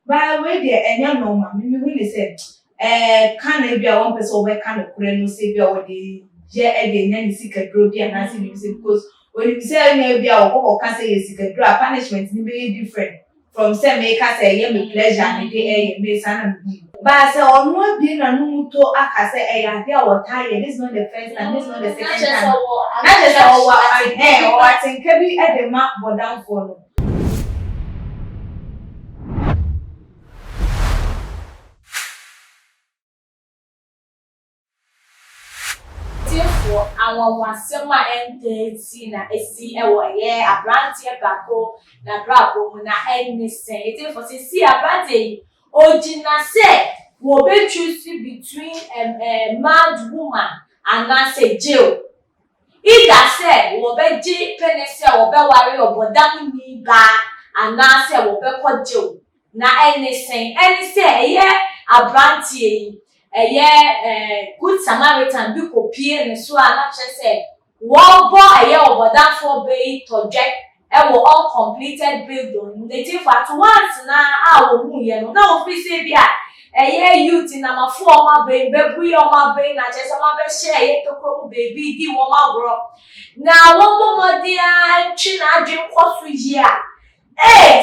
But where there any normal, me really say, can be a one person where can occur no say be already, yeah, again, any secret group, and I see because when you say maybe or can say a secret group, punishment is very different from say make us say, yeah, me pleasure, and the may son. But I say, or no being a no to I say, I there or tired, this is not the first time, this is not the second time. Not just all what I hear or I think can be at the map but down for. For our wasema entity na esi ewo ye abrantie bako na brabo na anything it for see abrantie ojina say wo be choose between a mad woman and na say jail either say wo be ji penese wo be ware obodam ni ba and na say wo be ko jail na anything any say ye abrantie good Samaritan bi ko pie ne so ana che say wo bo obodan for be project wo uncompleted building native at once na wo hu ye no na wo fi say bia youth na mafo o ma be bebu ye o ma be na che say ma be share to ko baby di wo ma gro na wo mo dia ntwi na adwen koso yi a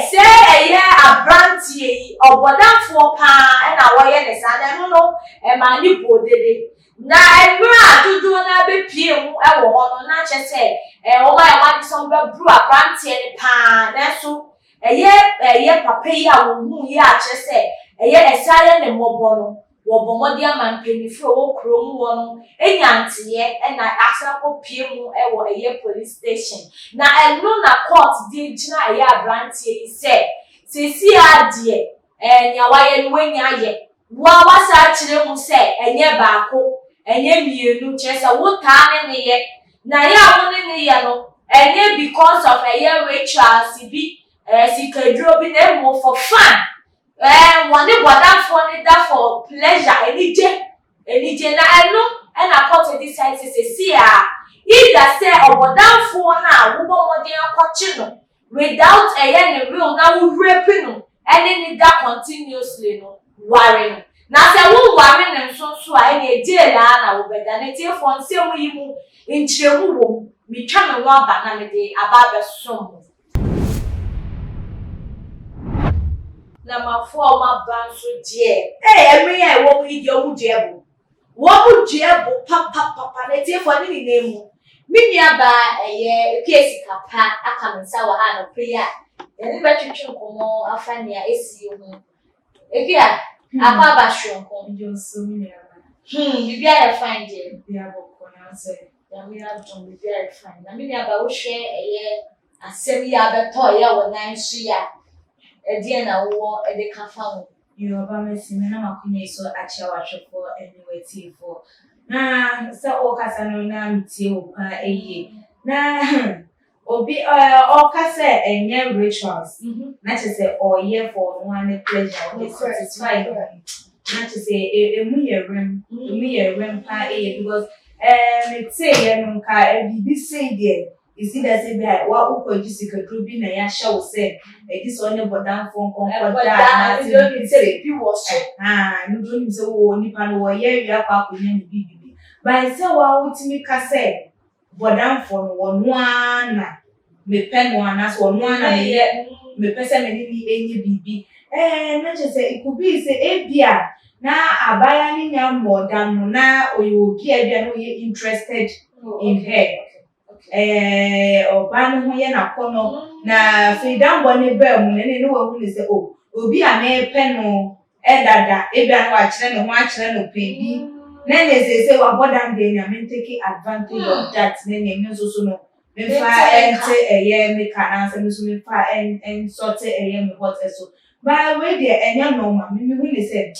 say abrantie obodanfo pa na wo ye ne sa na no ma ni bodede na enra adudu na be pie mu wo ho no na che say o ma ya ma di so be bru abrantie ne pa na so papa yi a wo hu yi a che say esare ne mobo no wo bomodi amampenifo wo krom wo no enyanteye na asa ko pie mu wo police station na eno na court di gina abrantie yi say sisi adie nya waye no wanya ye wa wasa kire mu say enye baako enye mienu kire say wo ta ne ye na ya wo ne ye no enye because of ritual sibi sikadro bi na mo for fun one for that for pleasure enije na eno na court this side say see if that say obodan for na wo bomodin akwachi no without ne real na wo rape no any that continuously no worry no na say wo worry ne so a ene jail na wo beda na tie for nsem yi mu nchiremu wo mi twa me wa ba na me de aba be som na mafo ma banso die emi ya wo mu idi omu diebo papa na tie for ni nemu mini aba case kapa aka mensa wa ha no prayer eni ba twetwe nkomo afani a esi hu ebia aba ba shonko Just so many bibia ya fine je bia boko na say ya mi adon bibia ya fine na mini aba wo hwe asem ya beto ya wo nan so ya edie na wo de kafa wo you aba mesi me na makunye so acha wa hwefo anyway tifo na sa o kasa no na mtie o pa na obi o kasa enye rituals na che say o ye for one pleasure o satisfied na che say emu ye rem pa because me say ye no ka bi say there is it that say that wa ukoji secret bi na ya show say this one bodan phone da na say bi wo so no do say wo nipa no wo ye wi akwa akonya ni bibi by say wa utimi ka say bodan phone wo no ana me pen no ana so no ana me pese me ni enye bibi na just say it could be say ebia na abaya ni nya modan no na oyo obi ebia no ye interested in her oba no ho ye na kono na freedom bone ba mu ne wo hu ni se obi a me pe no dada ebia no akire no ho akire no pe bi na ne se wa bodam de na me take advantage of that ne nso so no me fa ente me kana se me fa en sorte me hot so ba we de enya normal me hu ni se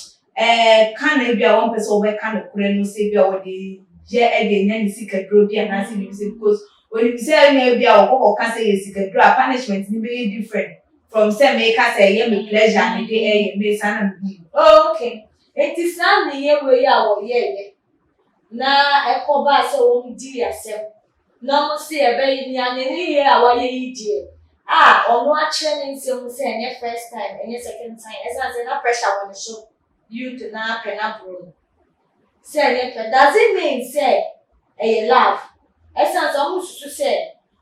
kana ebia one person we kana kure no se bia wo de je nya ni secret group bia na se because when you say maybe or can say yes, you can punishment is very different from say make us say me pleasure and me sana. Okay. It is not the year we are ye. Na ekoba say o di yourself. No say e be ni an ni ye awa ye die. Ono akyerɛ ne nsɛm sɛ ɛnyɛ first time ɛnyɛ second time ɛsan sɛ na pressure wɔ ne so youth na apɛ na bro sɛ ɛnyɛ pɛ does it mean sɛ ɛyɛ love ɛsan sɛ ɔmo susu sɛ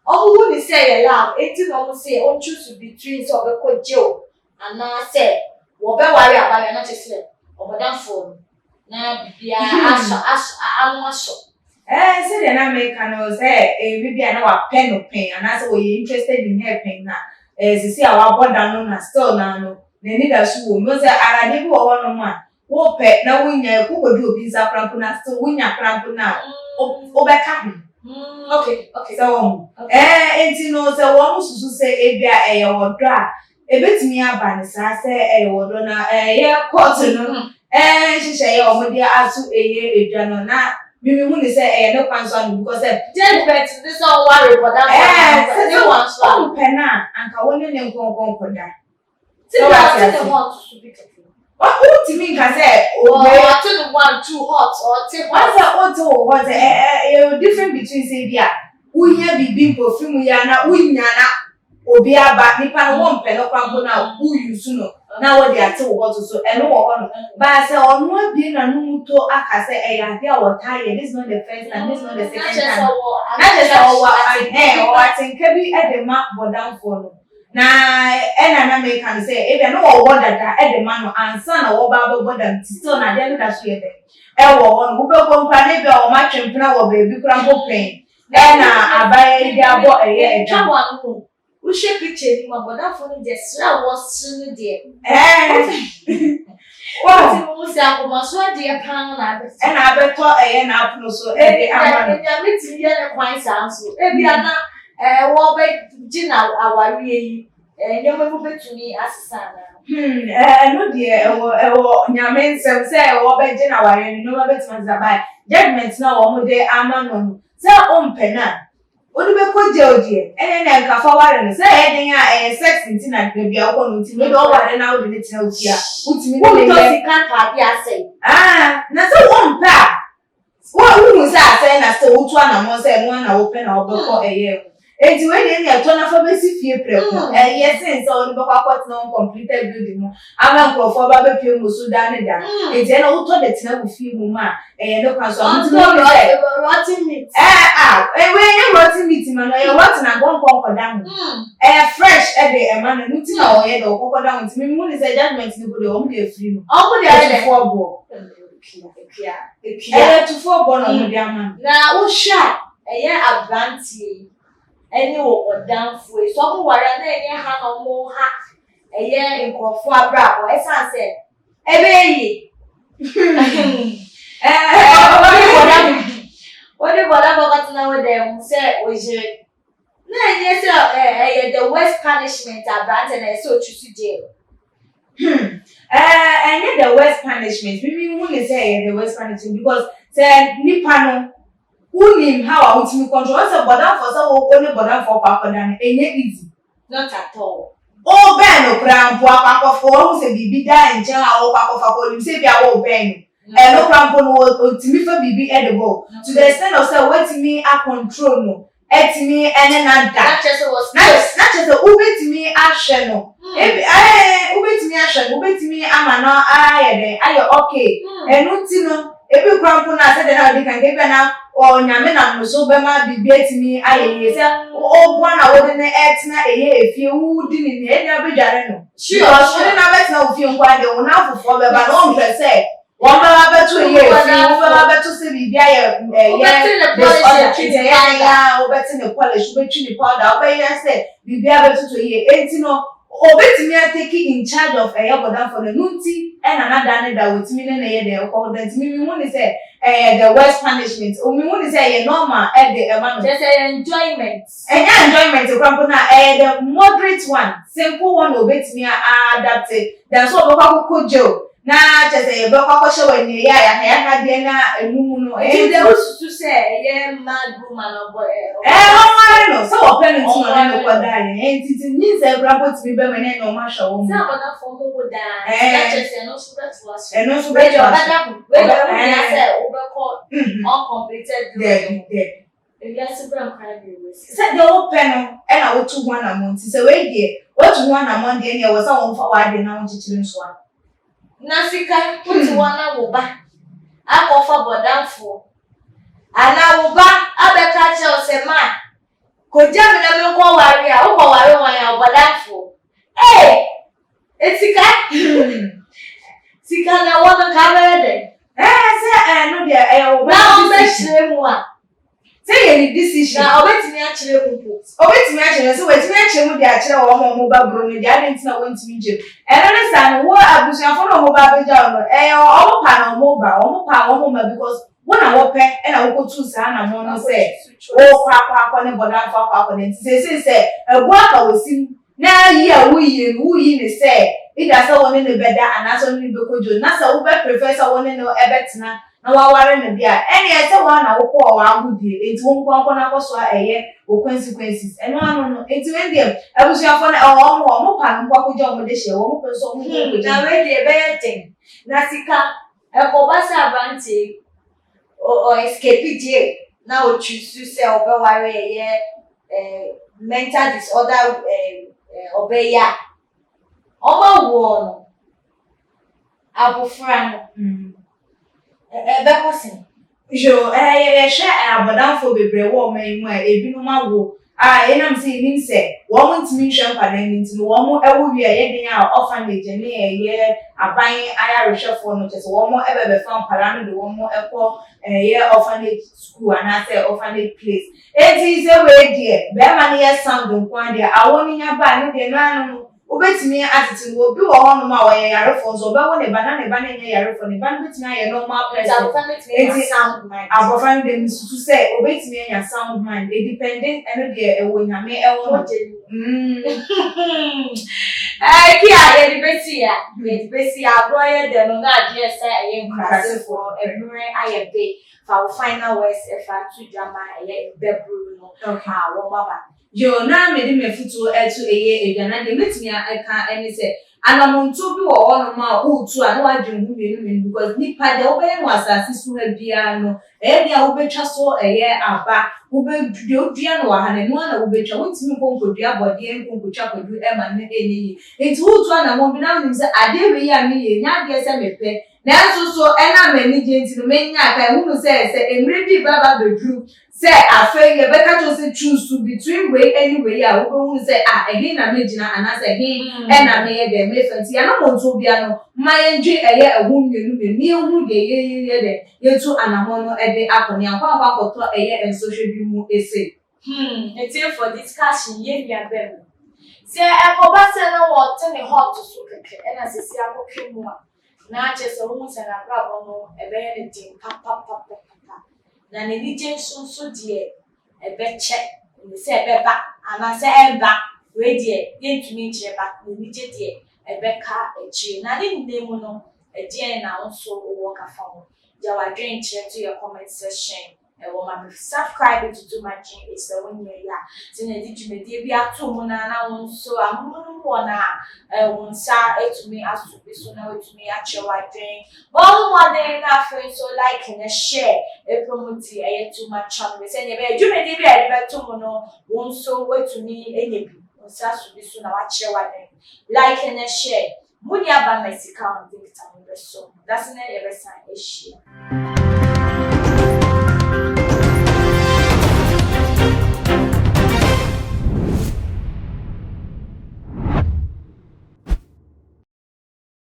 ɔmo hu ne sɛ ɛyɛ love eti na ɔmo sɛ ɔmo choose between sɛ ɔbɛkɔ jail anaasɛ wɔbɛware abayewa na kyerɛ sɛ ɔbɔdanfoɔ na biribiara ano asɔ. Sɛdeɛ na meka no sɛ bibi a na wapɛ no pɛn anaasɛ wɔyɛ interested in her pɛn na sisi a wabɔ da no na still na no n'ani da so wɔ mu sɛ arade bi wɔ hɔnom a wopɛ na wonya kokɔdu obi nsa krampo na still wonya krampo na wobɛka ho. Okay. Sɛ wɔn enti no sɛ wɔn susu sɛ ebi a ɛyɛ wɔdɔ a ebetumi aba ne saa sɛ ɛyɛ wɔdɔ na ɛyɛ court no hyehyɛ yɛ wɔn de aso ɛyɛ edwa no na Mimi hu ni sɛ ɛyɛ ne kwan so ano because judgment this on worry but that ne wan so ano pɛ na anka wo ne nkonkon koda so what the want to be careful what ultimate nka sɛ o to the one too hot or take what say o to what different between say bia wuhia bibi perfume ya na wunya na obi aba nipa no won pɛ no kwan ko na wu use no na wo dey ate wo so eno wo ho no ba say onu abi na no to aka say e ya dey wo tie this not the first time this not the second time na just o atinka bi e de ma bodamfo no na na make am say e be no wo dada e de ma no ansa na wo ba bodam ti still na dey da so ye dey e wo ho no wo be ko mpa ne be o ma twempena wo ba bi kura mpo pen na abaye dey abo eye twa no we share picture ni ma for no dey sra was no dey what mo say akoma so dey pan na abe na abeto na apono so dey ama no ya meeting ye ne kwan sa so bi ana wo be gina aware yi nyoma mo betumi asesa na no dey ewo nyame nsem say wo be gina aware ni no betumi zabai judgment na wo mo dey ama no say o mpena Odi be ko je odie na nka fa ware no say den a sex ntina bia wo no nti me do ware na wo de tina ofia utimi ne le to sika ka bia say na say wo mpa wo hu say asay na say wo tu ana mo say mo na wo pe na wo be ko enti we dey na to na fa be si fie preko yes sense o ni be kwa kwat na completed building no ama nkrofo ba be pie mo so da ne da enti na wo to de tina wo fie mu ma ne kwa so enti no rotten meat we ain't rotten meat man you rotten na gon down fresh e dey e man no ti na o ye do kon down enti me mu ni say judgment ni go dey o mu dey free no o mu dey for bo to for bo no mu dey ama na wo sha eye abrantie eni wo odanfo e so mu ware na eni ha no mu ha eye nkrofo abra o esan se ebe yi what about now with them say we should na yes the worst punishment abant and so choose jail and the worst punishment we mean say the worst punishment because say nipa no unim how I ultimate control say bodan for so only bodan for papa dan enye easy not at all o ben no krampo akakofo who say bibi da nche a o akakofo ko nim say bia wo ben no krampo no ultimate for bibi edible to the extent of say wetin me a control no etimi ene na da not just was not just ubetimi ahwe no ubetimi ahwe no ubetimi ama no aye okay enu ti no ebi krampo na say na odi kan ke na o nyame na no so be ma bibi etimi aye say o bo na wo de na etina efie wu di ni e na bedware no sure na betina ofie nkwa de wo na afofo be ba no mpe say wọ́n bá betu efie wọ́n bá betu se bibi aye o beti ne polish o betwi ne powder o be yes say bibi abetu to ye etino obetimi take in charge of bodan for the nunti na nada ne da wetimi ne ye de ko da timi mi hu ni say the worst punishment o mi hu ni say normal the man just enjoyment enjoyment krampo na the moderate one simple one obetimi adapt then so obekwa jail na chese be kwa she we ya ka de na enumu no de usu say ye mad woman or boy no so open nti no ko da ye enti mean say brabo ti be me na no ma sha wo mu sa bona for mo da na chese no so bet was no so bet was we do say we be call uncompleted there Ebiase bra kwa bi wesi. Say the open no e na wo tu ho anamon ti say we die wo tu ho anamon de ne wo sa wo mfa wa de na wo chichiri nso a. Na sika puti wana wo ba. Akofa bodamfo. Ana wo ba abeka che o se man. Koja me na me ko ware a wo ko ware wan ya bodamfo. Etika. Sika na wo ka be de. Say no de wo ba. Na o be chire mu a. Say any decision. Na obetimi a chire kupo. Obetimi a chire so wetimi a chire mu de a chire wo mo ba bro no de adenti na wontimi je. No sa no wo abusuafo no mo ba beja no o pa na mo ba o mo pa o mo ma because wona wo pe e na wo kotu sa na mo no say o kwa ne boda kwa ne say ebu aka wosim na yi a wo yi ne say ida sa woni ne beda anaso ni bekojo na sa wo be prefer sa woni no ebetena na waware ne bia ene ese wa na wo ko wa agudie enti wo nkwa na koso o consequences eno anu no enti we dem abusuafo na mo pa nkwa kojo mo de hye wo mo penso mo ko na we de be yetin na sika ekobasa abante o escape je na o choose say obeware mental disorder obeya oma wo no abofra no be kosin jo ye hwe abodanfo bebre wo man mu a ebinom awo enam say nim say wo mo ntimi hwe mpada nti no wo mo ewo wi ye den a orphanage ne ye aban ayarehwefo no chese wo mo ebebe fa mpada no de wo mo ekọ ye orphanage school and say orphanage place enti say we die be ma ne ye sound nkwan de awo ni nya ba ne de no anu obetimi atiti wo bi wo hono ma wo ye yarefo so be wo ne ba na nye yarefo ne ba no betimi aye normal person enti sound mind abofan dem susu say obetimi anya sound mind independent eno de ewo nyame ewo no ki a ye besi ya bro ye de no na ade say aye nkrasefo emre aye be fa final words e fa tu jama aye bebru no ha wo mama yo na me di me futu etu eye eduana de metimi aka eni say anamonto bi wo hono ma utu a na wadwen hu me because nipa de obey no asase su ha bia no dia obetwa so eye aba de odua no ha na no na obetwa wontimi konkodua bode konkotwa kodu e ma ne eni enti utu na mo bi na nim say ade we ya me ye nya de say mepe na so ena mani je enti no menya aka hu no say emre bi baba bedru say afei ye beka to say choose between way anyway ya wo hu say ehe na megina ana say he na me ye de me fanti ya no monto bia no ma ye ndwe eye ehun mienu hu de ye de yetu anamo no de akoni akwa akoto eye ensocial bi mu ese it's for discussion ye bia bem say ekobase na wo tene hot so keke na sisi akokwe mu a na chese wo se na brabo no ebe ye ne tin papa na ne nije so de ebeche ne se ebeba ana se eba we de yentumi nche ba ne nije de ebeka echi na ne nemu no ede na nso wo ka fa mo ja wa dwen che to your comment section wo ma subscribe to my channel it's the one year ya tine di jumedi bi ato mu na nso amunu mo na wonsa etumi asubi so na etumi ache wa dwen bon mo de na friend so like and share e promote to my channel say ne be jumedi bi e be to mu no wonso etumi enyebi wonsa asubi so na wa che wa dwen like and share muni aba mesika on TikTok so that's na e be sign e share